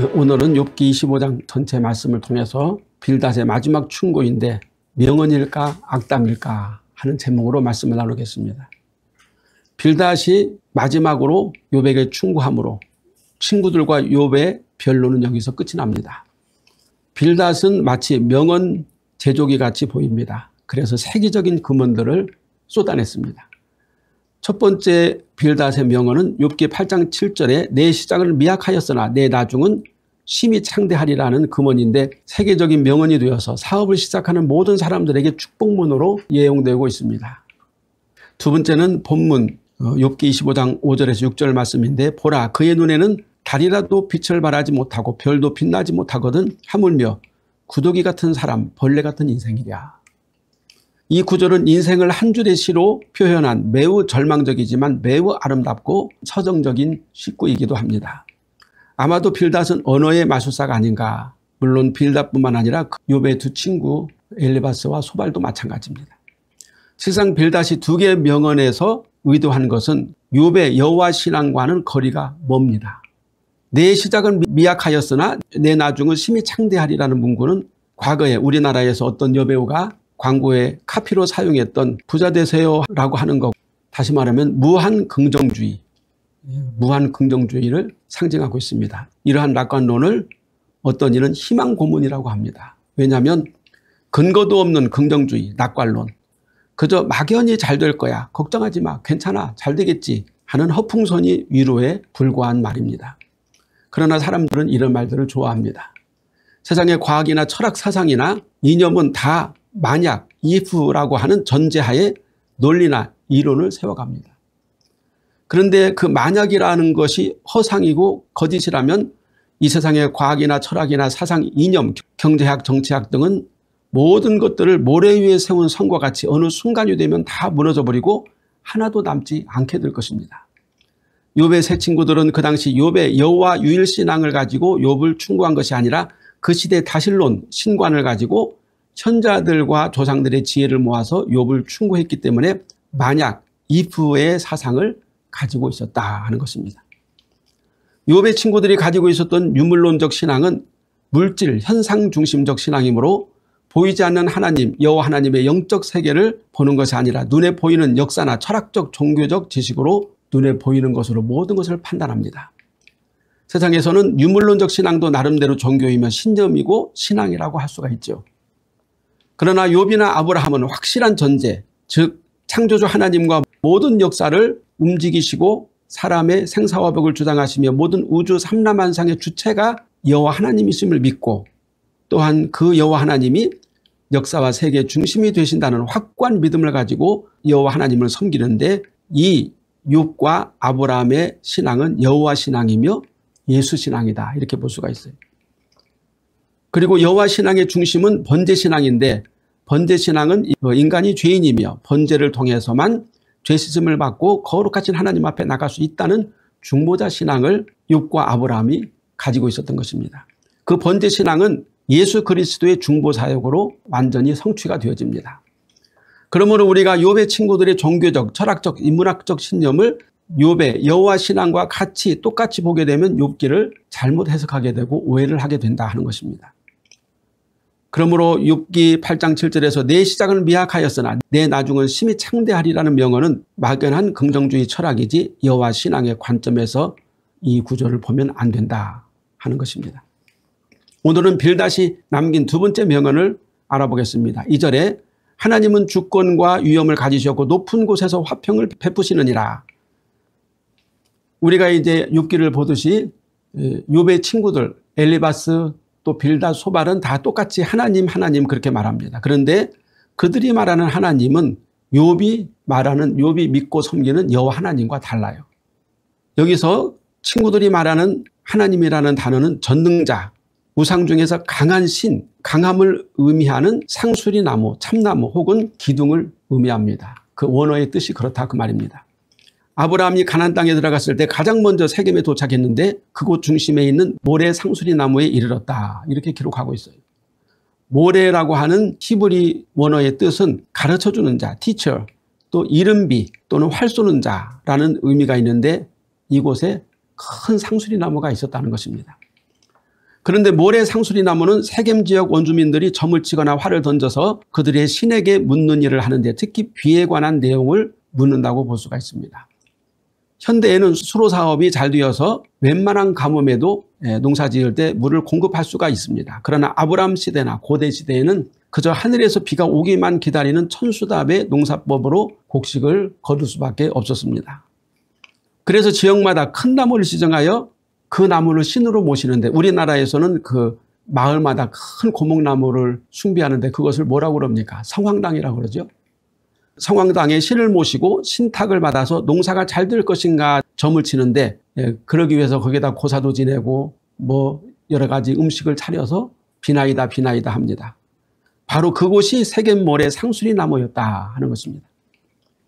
오늘은 욥기 25장 전체 말씀을 통해서 빌닷의 마지막 충고인데 명언일까 악담일까 하는 제목으로 말씀을 나누겠습니다. 빌닷이 마지막으로 욥에게 충고함으로 친구들과 욥의 변론은 여기서 끝이 납니다. 빌닷은 마치 명언 제조기 같이 보입니다. 그래서 세계적인 금언들을 쏟아냈습니다. 첫 번째 빌닷의 명언은 욥기 8장 7절에 내 시작을 미약하였으나 내 나중은 심히 창대하리라는 금언인데 세계적인 명언이 되어서 사업을 시작하는 모든 사람들에게 축복문으로 예용되고 있습니다. 두 번째는 본문 욥기 25장 5절에서 6절 말씀인데 보라 그의 눈에는 달이라도 빛을 발하지 못하고 별도 빛나지 못하거든 하물며 구더기 같은 사람 벌레 같은 인생이랴. 이 구절은 인생을 한 줄의 시로 표현한 매우 절망적이지만 매우 아름답고 서정적인 시구이기도 합니다. 아마도 빌닷은 언어의 마술사가 아닌가. 물론 빌닷뿐만 아니라 욥의 두 친구 엘리바스와 소발도 마찬가지입니다. 실상 빌닷이 두 개의 명언에서 의도한 것은 욥의 여호와 신앙과는 거리가 멉니다. 내 시작은 미약하였으나 내 나중은 심히 창대하리라는 문구는 과거에 우리나라에서 어떤 여배우가 광고에 카피로 사용했던 부자 되세요라고 하는 것, 다시 말하면 무한 긍정주의를 상징하고 있습니다. 이러한 낙관론을 어떤 이는 희망 고문이라고 합니다. 왜냐하면 근거도 없는 긍정주의, 낙관론, 그저 막연히 잘 될 거야, 걱정하지 마, 괜찮아, 잘 되겠지 하는 허풍선이 위로에 불과한 말입니다. 그러나 사람들은 이런 말들을 좋아합니다. 세상의 과학이나 철학 사상이나 이념은 다 만약, if라고 하는 전제하에 논리나 이론을 세워갑니다. 그런데 그 만약이라는 것이 허상이고 거짓이라면 이 세상의 과학이나 철학이나 사상, 이념, 경제학, 정치학 등은 모든 것들을 모래 위에 세운 성과 같이 어느 순간이 되면 다 무너져버리고 하나도 남지 않게 될 것입니다. 욥의 세 친구들은 그 당시 욥의 여호와 유일신앙을 가지고 욥을 충고한 것이 아니라 그 시대 다실론, 신관을 가지고 현자들과 조상들의 지혜를 모아서 욥을 충고했기 때문에 만약, if의 사상을 가지고 있었다 하는 것입니다. 욥의 친구들이 가지고 있었던 유물론적 신앙은 물질, 현상 중심적 신앙이므로 보이지 않는 하나님, 여호와 하나님의 영적 세계를 보는 것이 아니라 눈에 보이는 역사나 철학적, 종교적 지식으로 눈에 보이는 것으로 모든 것을 판단합니다. 세상에서는 유물론적 신앙도 나름대로 종교이며 신념이고 신앙이라고 할 수가 있죠. 그러나 욥이나 아브라함은 확실한 전제, 즉 창조주 하나님과 모든 역사를 움직이시고 사람의 생사화복을 주장하시며 모든 우주 삼라만상의 주체가 여호와 하나님이심을 믿고 또한 그 여호와 하나님이 역사와 세계의 중심이 되신다는 확고한 믿음을 가지고 여호와 하나님을 섬기는데 이 욥과 아브라함의 신앙은 여호와 신앙이며 예수 신앙이다 이렇게 볼 수가 있어요. 그리고 여호와 신앙의 중심은 번제 신앙인데 번제 신앙은 인간이 죄인이며 번제를 통해서만 죄 씻음을 받고 거룩하신 하나님 앞에 나갈 수 있다는 중보자 신앙을 욥과 아브라함이 가지고 있었던 것입니다. 그 번제 신앙은 예수 그리스도의 중보 사역으로 완전히 성취가 되어집니다. 그러므로 우리가 욥의 친구들의 종교적, 철학적, 인문학적 신념을 욥의 여호와 신앙과 같이 똑같이 보게 되면 욥기를 잘못 해석하게 되고 오해를 하게 된다 하는 것입니다. 그러므로 욥기 8장 7절에서 내 시작은 미약하였으나 내 나중은 심히 창대하리라는 명언은 막연한 긍정주의 철학이지 여호와 신앙의 관점에서 이 구절을 보면 안 된다 하는 것입니다. 오늘은 빌닷이 남긴 두 번째 명언을 알아보겠습니다. 2절에 하나님은 주권과 위엄을 가지셨고 높은 곳에서 화평을 베푸시느니라. 우리가 이제 욥기를 보듯이 욥의 친구들 엘리바스 또 빌닷, 소발은 다 똑같이 하나님 그렇게 말합니다. 그런데 그들이 말하는 하나님은 욥이 믿고 섬기는 여호와 하나님과 달라요. 여기서 친구들이 말하는 하나님이라는 단어는 전능자, 우상 중에서 강한 신, 강함을 의미하는 상수리 나무, 참나무 혹은 기둥을 의미합니다. 그 원어의 뜻이 그렇다 그 말입니다. 아브라함이 가나안 땅에 들어갔을 때 가장 먼저 세겜에 도착했는데 그곳 중심에 있는 모래 상수리 나무에 이르렀다 이렇게 기록하고 있어요. 모래라고 하는 히브리 원어의 뜻은 가르쳐주는 자, teacher, 또 이른비 또는 활 쏘는 자라는 의미가 있는데 이곳에 큰 상수리 나무가 있었다는 것입니다. 그런데 모래 상수리 나무는 세겜 지역 원주민들이 점을 치거나 활을 던져서 그들의 신에게 묻는 일을 하는데 특히 비에 관한 내용을 묻는다고 볼 수가 있습니다. 현대에는 수로 사업이 잘 되어서 웬만한 가뭄에도 농사 지을 때 물을 공급할 수가 있습니다. 그러나 아브라함 시대나 고대 시대에는 그저 하늘에서 비가 오기만 기다리는 천수답의 농사법으로 곡식을 거둘 수밖에 없었습니다. 그래서 지역마다 큰 나무를 지정하여 그 나무를 신으로 모시는데 우리나라에서는 그 마을마다 큰 고목나무를 숭배하는데 그것을 뭐라고 그럽니까? 성황당이라고 그러죠. 성황당에 신을 모시고 신탁을 받아서 농사가 잘 될 것인가 점을 치는데 그러기 위해서 거기다 고사도 지내고 뭐 여러 가지 음식을 차려서 비나이다 비나이다 합니다. 바로 그곳이 세겜모래 상수리 나무였다 하는 것입니다.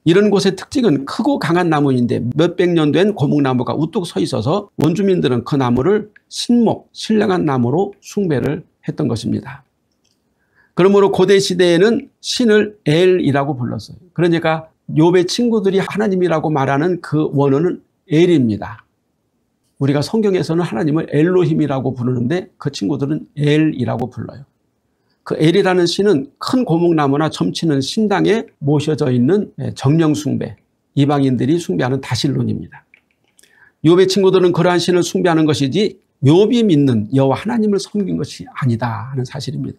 이런 곳의 특징은 크고 강한 나무인데 몇백 년 된 고목나무가 우뚝 서 있어서 원주민들은 그 나무를 신목, 신령한 나무로 숭배를 했던 것입니다. 그러므로 고대 시대에는 신을 엘이라고 불렀어요. 그러니까 욥의 친구들이 하나님이라고 말하는 그 원어는 엘입니다. 우리가 성경에서는 하나님을 엘로힘이라고 부르는데 그 친구들은 엘이라고 불러요. 그 엘이라는 신은 큰 고목나무나 점치는 신당에 모셔져 있는 정령숭배, 이방인들이 숭배하는 다실론입니다. 욥의 친구들은 그러한 신을 숭배하는 것이지 욥이 믿는 여호와 하나님을 섬긴 것이 아니다 하는 사실입니다.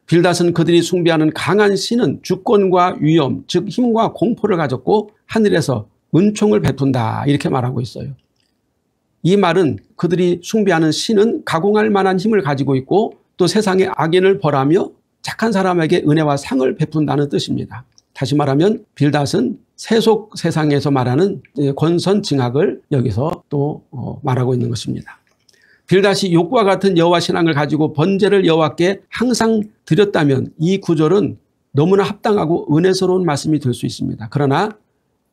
빌닷은 그들이 숭배하는 강한 신은 주권과 위엄, 즉 힘과 공포를 가졌고 하늘에서 은총을 베푼다 이렇게 말하고 있어요. 이 말은 그들이 숭배하는 신은 가공할 만한 힘을 가지고 있고 또 세상의 악인을 벌하며 착한 사람에게 은혜와 상을 베푼다는 뜻입니다. 다시 말하면 빌닷은 세속 세상에서 말하는 권선징악을 여기서 또 말하고 있는 것입니다. 빌닷이 욥과 같은 여호와 신앙을 가지고 번제를 여호와께 항상 드렸다면 이 구절은 너무나 합당하고 은혜스러운 말씀이 될 수 있습니다. 그러나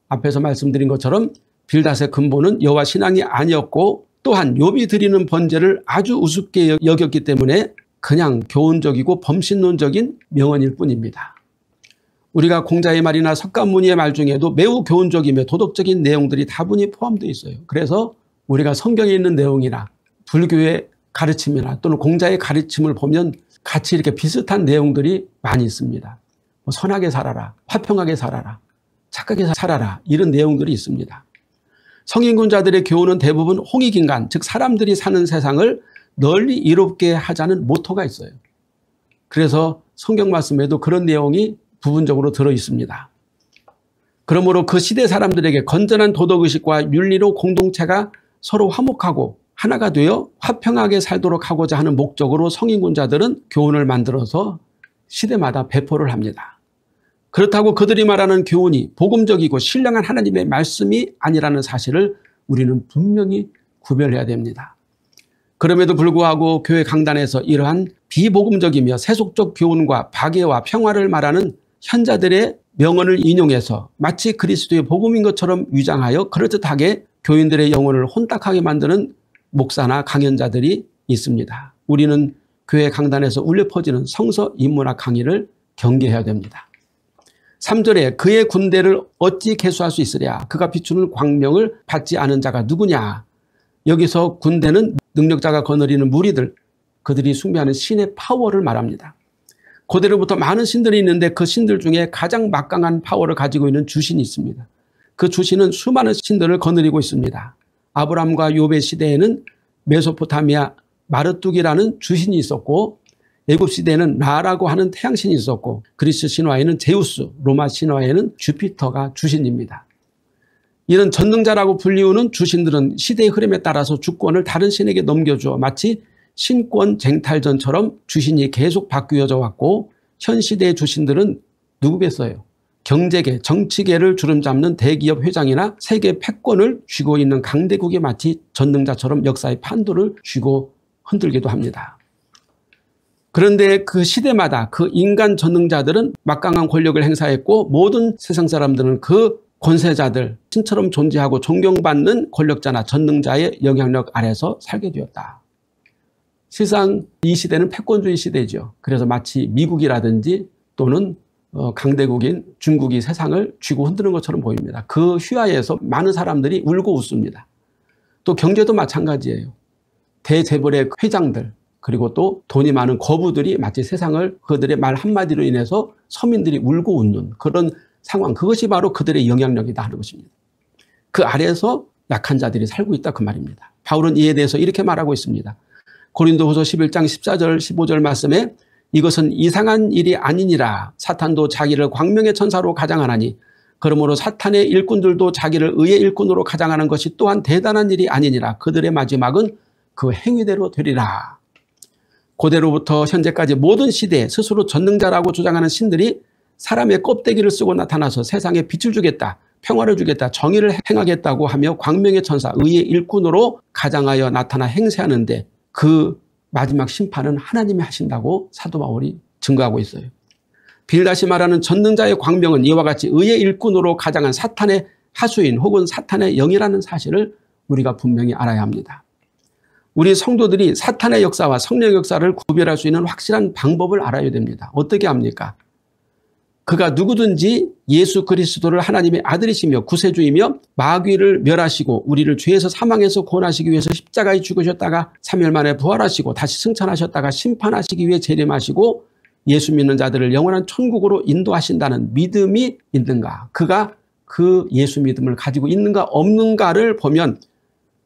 앞에서 말씀드린 것처럼 빌닷의 근본은 여호와 신앙이 아니었고 또한 욥이 드리는 번제를 아주 우습게 여겼기 때문에 그냥 교훈적이고 범신론적인 명언일 뿐입니다. 우리가 공자의 말이나 석가모니의 말 중에도 매우 교훈적이며 도덕적인 내용들이 다분히 포함되어 있어요. 그래서 우리가 성경에 있는 내용이나 불교의 가르침이나 또는 공자의 가르침을 보면 같이 이렇게 비슷한 내용들이 많이 있습니다. 뭐 선하게 살아라, 화평하게 살아라, 착하게 살아라 이런 내용들이 있습니다. 성인군자들의 교훈은 대부분 홍익인간, 즉 사람들이 사는 세상을 널리 이롭게 하자는 모토가 있어요. 그래서 성경 말씀에도 그런 내용이 부분적으로 들어 있습니다. 그러므로 그 시대 사람들에게 건전한 도덕의식과 윤리로 공동체가 서로 화목하고 하나가 되어 화평하게 살도록 하고자 하는 목적으로 성인군자들은 교훈을 만들어서 시대마다 배포를 합니다. 그렇다고 그들이 말하는 교훈이 복음적이고 신령한 하나님의 말씀이 아니라는 사실을 우리는 분명히 구별해야 됩니다. 그럼에도 불구하고 교회 강단에서 이러한 비복음적이며 세속적 교훈과 박애와 평화를 말하는 현자들의 명언을 인용해서 마치 그리스도의 복음인 것처럼 위장하여 그럴듯하게 교인들의 영혼을 혼탁하게 만드는 목사나 강연자들이 있습니다. 우리는 교회 강단에서 울려 퍼지는 성서 인문학 강의를 경계해야 됩니다. 3절에 그의 군대를 어찌 계수할 수 있으랴 그가 비추는 광명을 받지 않은 자가 누구냐. 여기서 군대는 능력자가 거느리는 무리들, 그들이 숭배하는 신의 파워를 말합니다. 고대로부터 많은 신들이 있는데 그 신들 중에 가장 막강한 파워를 가지고 있는 주신이 있습니다. 그 주신은 수많은 신들을 거느리고 있습니다. 아브라함과 욥의 시대에는 메소포타미아 마르뚝이라는 주신이 있었고 애굽 시대에는 라라고 하는 태양신이 있었고 그리스 신화에는 제우스, 로마 신화에는 주피터가 주신입니다. 이런 전능자라고 불리우는 주신들은 시대의 흐름에 따라서 주권을 다른 신에게 넘겨주어 마치 신권 쟁탈전처럼 주신이 계속 바뀌어져 왔고 현 시대의 주신들은 누구겠어요? 경제계, 정치계를 주름잡는 대기업 회장이나 세계 패권을 쥐고 있는 강대국이 마치 전능자처럼 역사의 판도를 쥐고 흔들기도 합니다. 그런데 그 시대마다 그 인간 전능자들은 막강한 권력을 행사했고 모든 세상 사람들은 그 권세자들, 신처럼 존재하고 존경받는 권력자나 전능자의 영향력 아래서 살게 되었다. 실상 이 시대는 패권주의 시대죠. 그래서 마치 미국이라든지 또는 강대국인 중국이 세상을 쥐고 흔드는 것처럼 보입니다. 그 휘하에서 많은 사람들이 울고 웃습니다. 또 경제도 마찬가지예요. 대재벌의 회장들, 그리고 또 돈이 많은 거부들이 마치 세상을 그들의 말 한마디로 인해서 서민들이 울고 웃는 그런 상황, 그것이 바로 그들의 영향력이다 하는 것입니다. 그 아래에서 약한 자들이 살고 있다 그 말입니다. 바울은 이에 대해서 이렇게 말하고 있습니다. 고린도후서 11장 14절 15절 말씀에 이것은 이상한 일이 아니니라. 사탄도 자기를 광명의 천사로 가장하나니 그러므로 사탄의 일꾼들도 자기를 의의 일꾼으로 가장하는 것이 또한 대단한 일이 아니니라. 그들의 마지막은 그 행위대로 되리라. 고대로부터 현재까지 모든 시대에 스스로 전능자라고 주장하는 신들이 사람의 껍데기를 쓰고 나타나서 세상에 빛을 주겠다, 평화를 주겠다, 정의를 행하겠다고 하며 광명의 천사, 의의 일꾼으로 가장하여 나타나 행세하는데 그 마지막 심판은 하나님이 하신다고 사도 바울이 증거하고 있어요. 빌닷이 말하는 전능자의 광명은 이와 같이 의의 일꾼으로 가장한 사탄의 하수인 혹은 사탄의 영이라는 사실을 우리가 분명히 알아야 합니다. 우리 성도들이 사탄의 역사와 성령의 역사를 구별할 수 있는 확실한 방법을 알아야 됩니다. 어떻게 합니까? 그가 누구든지 예수 그리스도를 하나님의 아들이시며 구세주이며 마귀를 멸하시고 우리를 죄에서 사망에서 구원하시기 위해서 십자가에 죽으셨다가 3일 만에 부활하시고 다시 승천하셨다가 심판하시기 위해 재림하시고 예수 믿는 자들을 영원한 천국으로 인도하신다는 믿음이 있는가? 그가 그 예수 믿음을 가지고 있는가 없는가를 보면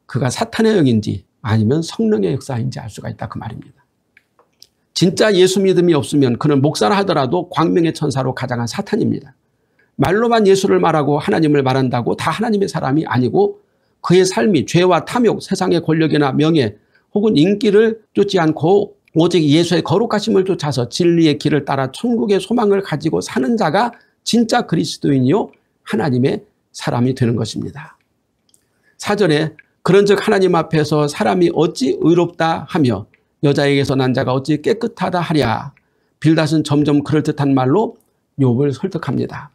그가 사탄의 영인지 아니면 성령의 역사인지 알 수가 있다 그 말입니다. 진짜 예수 믿음이 없으면 그는 목사라 하더라도 광명의 천사로 가장한 사탄입니다. 말로만 예수를 말하고 하나님을 말한다고 다 하나님의 사람이 아니고 그의 삶이 죄와 탐욕, 세상의 권력이나 명예 혹은 인기를 쫓지 않고 오직 예수의 거룩하심을 쫓아서 진리의 길을 따라 천국의 소망을 가지고 사는 자가 진짜 그리스도인이요 하나님의 사람이 되는 것입니다. 사전에 그런즉 하나님 앞에서 사람이 어찌 의롭다 하며 여자에게서 난 자가 어찌 깨끗하다 하랴. 빌닷은 점점 그럴듯한 말로 욥을 설득합니다.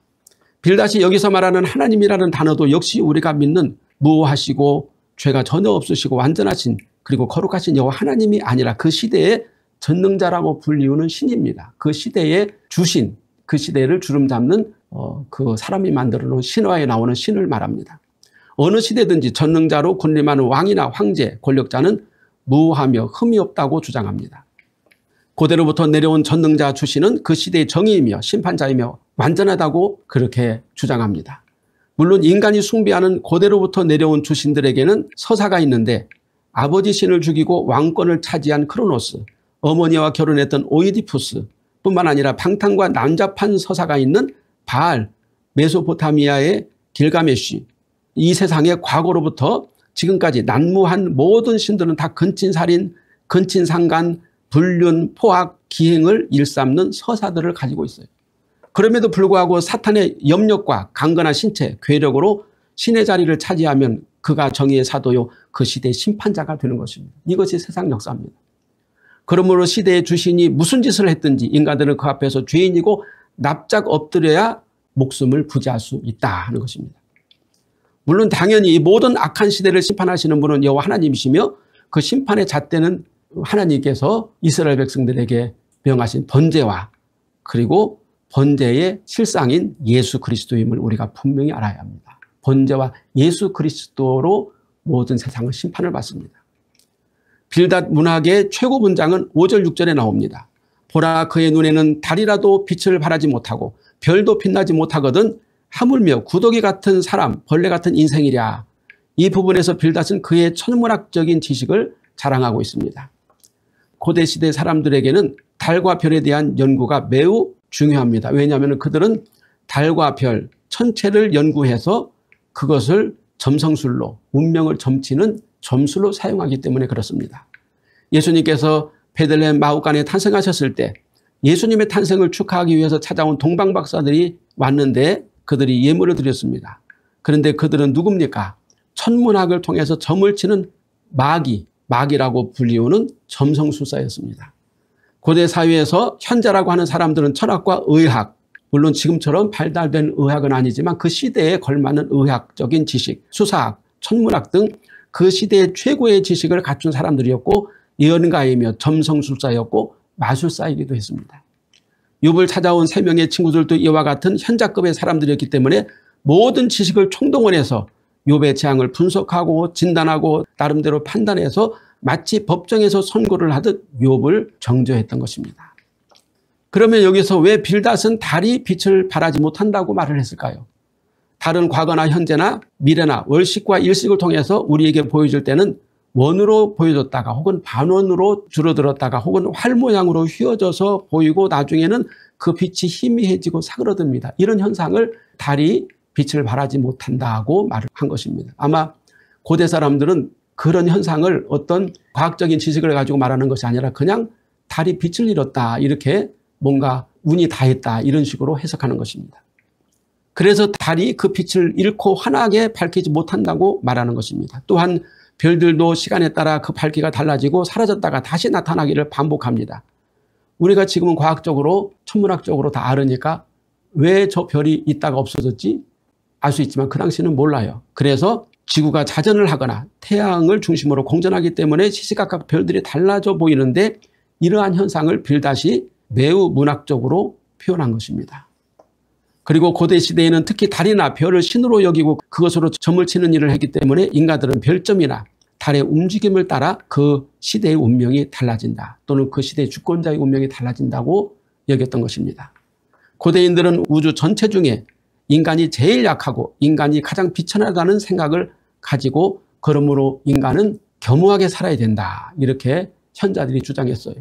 빌닷이 여기서 말하는 하나님이라는 단어도 역시 우리가 믿는 무오하시고 죄가 전혀 없으시고 완전하신 그리고 거룩하신 여호와 하나님이 아니라 그 시대의 전능자라고 불리우는 신입니다. 그 시대의 주신, 그 시대를 주름잡는 그 사람이 만들어 놓은 신화에 나오는 신을 말합니다. 어느 시대든지 전능자로 군림하는 왕이나 황제, 권력자는 무오하며 흠이 없다고 주장합니다. 고대로부터 내려온 전능자 주신은 그 시대의 정의이며 심판자이며 완전하다고 그렇게 주장합니다. 물론 인간이 숭배하는 고대로부터 내려온 주신들에게는 서사가 있는데 아버지 신을 죽이고 왕권을 차지한 크로노스, 어머니와 결혼했던 오이디푸스 뿐만 아니라 방탕과 난잡한 서사가 있는 바알, 메소포타미아의 길가메시, 이 세상의 과거로부터 지금까지 난무한 모든 신들은 다 근친살인, 근친상간, 불륜, 포악, 기행을 일삼는 서사들을 가지고 있어요. 그럼에도 불구하고 사탄의 염력과 강건한 신체, 괴력으로 신의 자리를 차지하면 그가 정의의 사도요 그 시대의 심판자가 되는 것입니다. 이것이 세상 역사입니다. 그러므로 시대의 주신이 무슨 짓을 했든지 인간들은 그 앞에서 죄인이고 납작 엎드려야 목숨을 부지할 수 있다 하는 것입니다. 물론 당연히 이 모든 악한 시대를 심판하시는 분은 여호와 하나님이시며 그 심판의 잣대는 하나님께서 이스라엘 백성들에게 명하신 번제와 그리고 번제의 실상인 예수 그리스도임을 우리가 분명히 알아야 합니다. 번제와 예수 그리스도로 모든 세상을 심판을 받습니다. 빌닷 문학의 최고 문장은 5절 6절에 나옵니다. 보라 그의 눈에는 달이라도 빛을 발하지 못하고 별도 빛나지 못하거든 하물며 구더기 같은 사람, 벌레 같은 인생이랴. 이 부분에서 빌닷은 그의 천문학적인 지식을 자랑하고 있습니다. 고대시대 사람들에게는 달과 별에 대한 연구가 매우 중요합니다. 왜냐하면 그들은 달과 별, 천체를 연구해서 그것을 점성술로, 운명을 점치는 점술로 사용하기 때문에 그렇습니다. 예수님께서 베들레헴 마후간에 탄생하셨을 때 예수님의 탄생을 축하하기 위해서 찾아온 동방박사들이 왔는데 그들이 예물을 드렸습니다. 그런데 그들은 누굽니까? 천문학을 통해서 점을 치는 마기라고 불리우는 점성술사였습니다. 고대 사회에서 현자라고 하는 사람들은 철학과 의학, 물론 지금처럼 발달된 의학은 아니지만 그 시대에 걸맞는 의학적인 지식, 수사학, 천문학 등 그 시대의 최고의 지식을 갖춘 사람들이었고 예언가이며 점성술사였고 마술사이기도 했습니다. 욥을 찾아온 3명의 친구들도 이와 같은 현자급의 사람들이었기 때문에 모든 지식을 총동원해서 욥의 재앙을 분석하고 진단하고 나름대로 판단해서 마치 법정에서 선고를 하듯 욥을 정죄했던 것입니다. 그러면 여기서 왜 빌닷은 달이 빛을 발하지 못한다고 말을 했을까요? 달은 과거나 현재나 미래나 월식과 일식을 통해서 우리에게 보여줄 때는 원으로 보여줬다가 혹은 반원으로 줄어들었다가 혹은 활 모양으로 휘어져서 보이고 나중에는 그 빛이 희미해지고 사그러듭니다. 이런 현상을 달이 빛을 발하지 못한다고 말을 한 것입니다. 아마 고대 사람들은 그런 현상을 어떤 과학적인 지식을 가지고 말하는 것이 아니라 그냥 달이 빛을 잃었다, 이렇게 뭔가 운이 다했다, 이런 식으로 해석하는 것입니다. 그래서 달이 그 빛을 잃고 환하게 밝히지 못한다고 말하는 것입니다. 또한 별들도 시간에 따라 그 밝기가 달라지고 사라졌다가 다시 나타나기를 반복합니다. 우리가 지금은 과학적으로 천문학적으로 다 알으니까 왜 저 별이 있다가 없어졌지 알 수 있지만 그 당시는 몰라요. 그래서 지구가 자전을 하거나 태양을 중심으로 공전하기 때문에 시시각각 별들이 달라져 보이는데 이러한 현상을 빌닷이 매우 문학적으로 표현한 것입니다. 그리고 고대 시대에는 특히 달이나 별을 신으로 여기고 그것으로 점을 치는 일을 했기 때문에 인간들은 별점이나 달의 움직임을 따라 그 시대의 운명이 달라진다, 또는 그 시대의 주권자의 운명이 달라진다고 여겼던 것입니다. 고대인들은 우주 전체 중에 인간이 제일 약하고 인간이 가장 비천하다는 생각을 가지고 그러므로 인간은 겸허하게 살아야 된다, 이렇게 현자들이 주장했어요.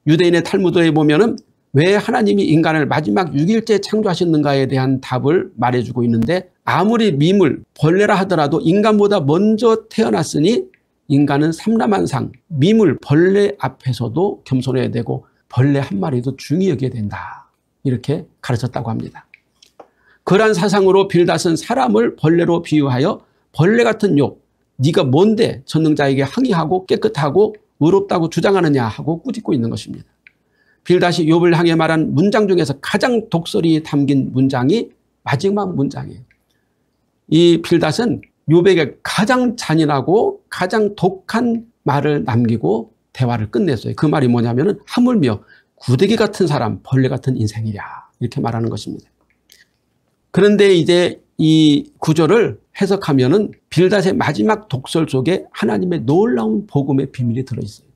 유대인의 탈무드에 보면은 왜 하나님이 인간을 마지막 6일째 창조하셨는가에 대한 답을 말해주고 있는데, 아무리 미물, 벌레라 하더라도 인간보다 먼저 태어났으니 인간은 삼라만상, 미물, 벌레 앞에서도 겸손해야 되고 벌레 한 마리도 중히 여겨야 된다, 이렇게 가르쳤다고 합니다. 그러한 사상으로 빌닷은 사람을 벌레로 비유하여 벌레 같은 욥, 네가 뭔데 전능자에게 항의하고 깨끗하고 의롭다고 주장하느냐 하고 꾸짖고 있는 것입니다. 빌닷이 욥을 향해 말한 문장 중에서 가장 독설이 담긴 문장이 마지막 문장이에요. 이 빌닷은 욥에게 가장 잔인하고 가장 독한 말을 남기고 대화를 끝냈어요. 그 말이 뭐냐면은 하물며 구데기 같은 사람, 벌레 같은 인생이랴, 이렇게 말하는 것입니다. 그런데 이제 이 구절을 해석하면은 빌닷의 마지막 독설 속에 하나님의 놀라운 복음의 비밀이 들어있어요.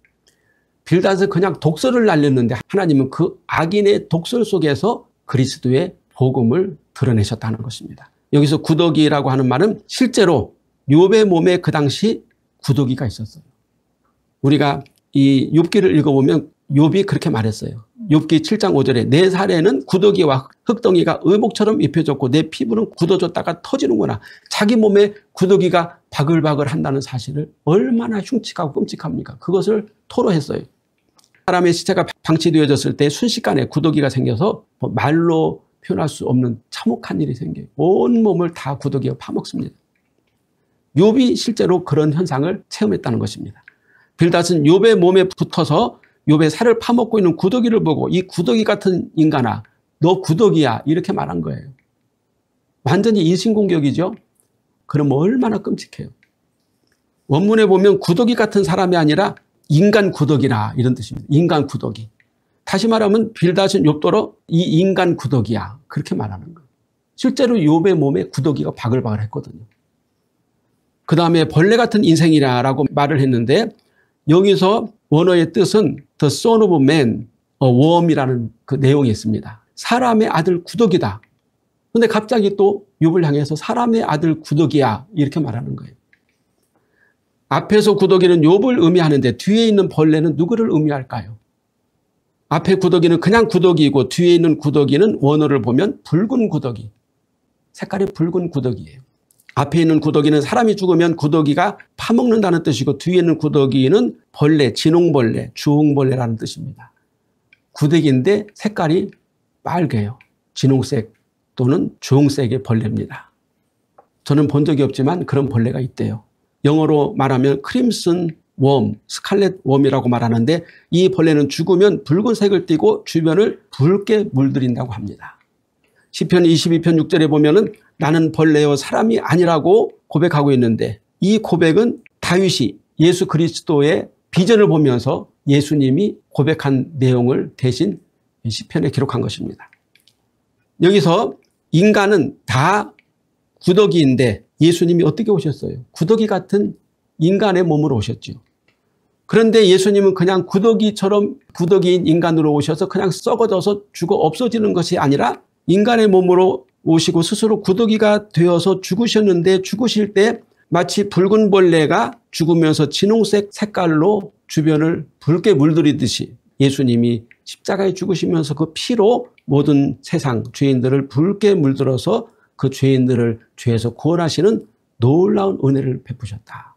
빌닷은 그냥 독설을 날렸는데 하나님은 그 악인의 독설 속에서 그리스도의 복음을 드러내셨다는 것입니다. 여기서 구더기라고 하는 말은 실제로 욥의 몸에 그 당시 구더기가 있었어요. 우리가 이 욥기를 읽어보면 욥이 그렇게 말했어요. 욥기 7장 5절에 내 살에는 구더기와 흙덩이가 의복처럼 입혀졌고 내 피부는 굳어졌다가 터지는구나. 자기 몸에 구더기가 바글바글 한다는 사실을 얼마나 흉측하고 끔찍합니까? 그것을 토로했어요. 사람의 시체가 방치되어졌을 때 순식간에 구더기가 생겨서 말로 표현할 수 없는 참혹한 일이 생겨요. 온 몸을 다 구더기가 파먹습니다. 욥이 실제로 그런 현상을 체험했다는 것입니다. 빌닷은 욥의 몸에 붙어서 욥의 살을 파먹고 있는 구더기를 보고 이 구더기 같은 인간아, 너 구더기야, 이렇게 말한 거예요. 완전히 인신공격이죠. 그럼 얼마나 끔찍해요. 원문에 보면 구더기 같은 사람이 아니라 인간 구더기라, 이런 뜻입니다. 인간 구더기. 다시 말하면 빌닷은 욥더러 이 인간 구더기야, 그렇게 말하는 거예요. 실제로 욥의 몸에 구더기가 바글바글 했거든요. 그 다음에 벌레 같은 인생이라고 말을 했는데, 여기서 원어의 뜻은 The son of man, a worm이라는 그 내용이 있습니다. 사람의 아들 구더기다. 그런데 갑자기 또 욥을 향해서 사람의 아들 구더기야, 이렇게 말하는 거예요. 앞에서 구더기는 욥을 의미하는데 뒤에 있는 벌레는 누구를 의미할까요? 앞에 구더기는 그냥 구더기이고 뒤에 있는 구더기는 원어를 보면 붉은 구더기, 색깔이 붉은 구더기예요. 앞에 있는 구더기는 사람이 죽으면 구더기가 파먹는다는 뜻이고 뒤에 있는 구더기는 벌레, 진홍벌레, 주홍벌레라는 뜻입니다. 구더기인데 색깔이 빨개요. 진홍색 또는 주홍색의 벌레입니다. 저는 본 적이 없지만 그런 벌레가 있대요. 영어로 말하면 크림슨 웜, 스칼렛 웜이라고 말하는데 이 벌레는 죽으면 붉은색을 띠고 주변을 붉게 물들인다고 합니다. 시편 22편 6절에 보면은 나는 벌레요 사람이 아니라고 고백하고 있는데, 이 고백은 다윗이 예수 그리스도의 비전을 보면서 예수님이 고백한 내용을 대신 시편에 기록한 것입니다. 여기서 인간은 다 구더기인데 예수님이 어떻게 오셨어요? 구더기 같은 인간의 몸으로 오셨죠. 그런데 예수님은 그냥 구더기처럼 구더기인 인간으로 오셔서 그냥 썩어져서 죽어 없어지는 것이 아니라 인간의 몸으로 오시고 스스로 구더기가 되어서 죽으셨는데 죽으실 때 마치 붉은 벌레가 죽으면서 진홍색 색깔로 주변을 붉게 물들이듯이 예수님이 십자가에 죽으시면서 그 피로 모든 세상 죄인들을 붉게 물들어서 그 죄인들을 죄에서 구원하시는 놀라운 은혜를 베푸셨다.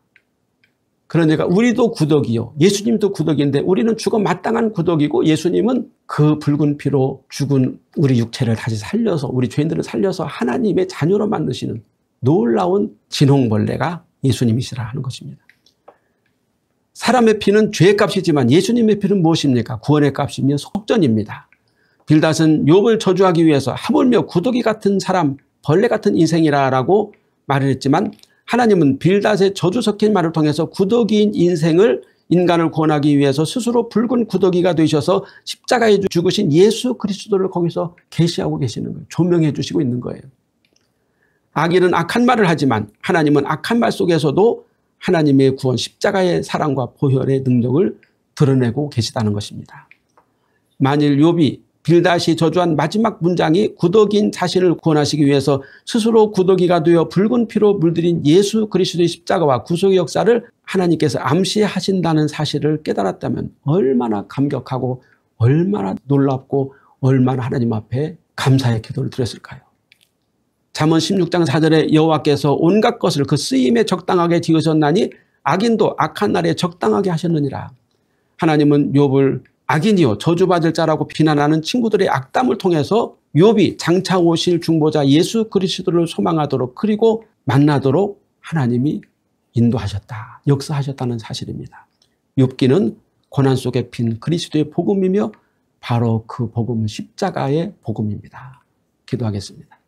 그러니까 우리도 구더기요. 예수님도 구더기인데 우리는 죽어 마땅한 구더기고 예수님은 그 붉은 피로 죽은 우리 육체를 다시 살려서 우리 죄인들을 살려서 하나님의 자녀로 만드시는 놀라운 진홍벌레가 예수님이시라 하는 것입니다. 사람의 피는 죄의 값이지만 예수님의 피는 무엇입니까? 구원의 값이며 속전입니다. 빌닷은 욥을 저주하기 위해서 하물며 구더기 같은 사람, 벌레 같은 인생이라고 말을 했지만 하나님은 빌닷의 저주 섞인 말을 통해서 구더기인 인생을 인간을 구원하기 위해서 스스로 붉은 구더기가 되셔서 십자가에 죽으신 예수 그리스도를 거기서 계시하고 계시는 거예요. 조명해 주시고 있는 거예요. 악인은 악한 말을 하지만 하나님은 악한 말 속에서도 하나님의 구원, 십자가의 사랑과 보혈의 능력을 드러내고 계시다는 것입니다. 만일 욥이 빌닷이 저주한 마지막 문장이 구더기인 자신을 구원하시기 위해서 스스로 구더기가 되어 붉은 피로 물들인 예수 그리스도의 십자가와 구속의 역사를 하나님께서 암시하신다는 사실을 깨달았다면 얼마나 감격하고 얼마나 놀랍고 얼마나 하나님 앞에 감사의 기도를 드렸을까요? 잠언 16장 4절에 여호와께서 온갖 것을 그 쓰임에 적당하게 지으셨나니 악인도 악한 날에 적당하게 하셨느니라. 하나님은 욥을 악인이요 저주받을 자라고 비난하는 친구들의 악담을 통해서 욥이 장차 오실 중보자 예수 그리스도를 소망하도록 그리고 만나도록 하나님이 인도하셨다. 역사하셨다는 사실입니다. 욥기는 고난 속에 핀 그리스도의 복음이며 바로 그 복음은 십자가의 복음입니다. 기도하겠습니다.